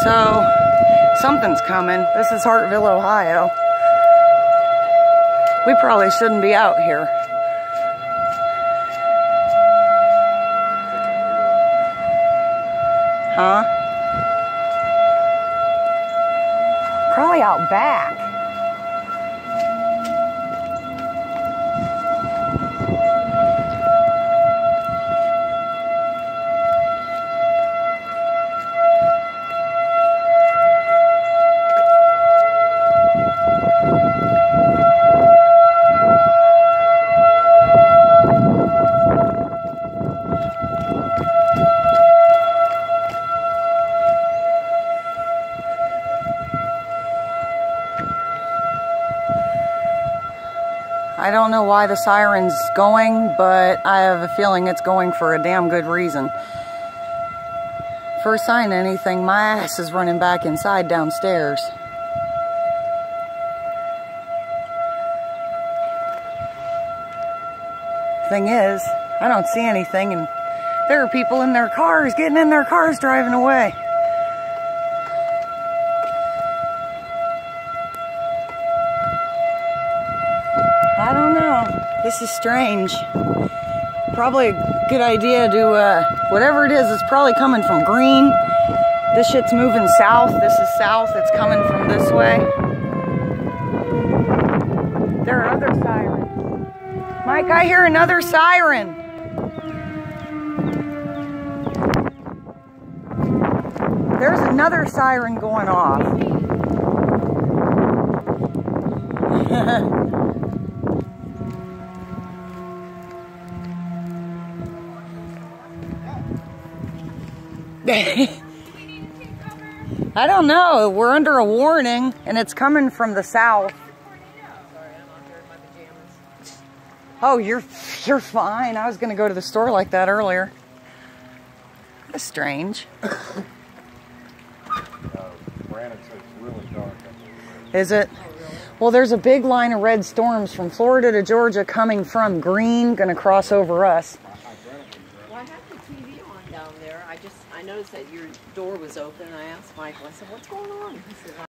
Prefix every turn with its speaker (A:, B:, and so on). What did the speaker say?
A: So, something's coming. This is Hartville, Ohio. We probably shouldn't be out here. Huh? Probably out back. I don't know why the siren's going, but I have a feeling it's going for a damn good reason. First sign of anything, my ass is running back inside downstairs. Thing is, I don't see anything, and there are people in their cars, getting in their cars, driving away. I don't know. This is strange. Probably a good idea to, whatever it is, it's probably coming from green. This shit's moving south. This is south. It's coming from this way. There are other sirens. Mike, I hear another siren. There's another siren going off. I don't know. We're under a warning, and it's coming from the south.
B: Sorry, I'm out there in my pajamas.
A: Oh, you're fine. I was going to go to the store like that earlier. That's strange.
C: Brandon said it's really dark.
A: Is it? Well, there's a big line of red storms from Florida to Georgia coming from green, going to cross over us.
B: Well, I have the TV on down there. I noticed that your door was open. I asked Michael, I said, what's going on? He said,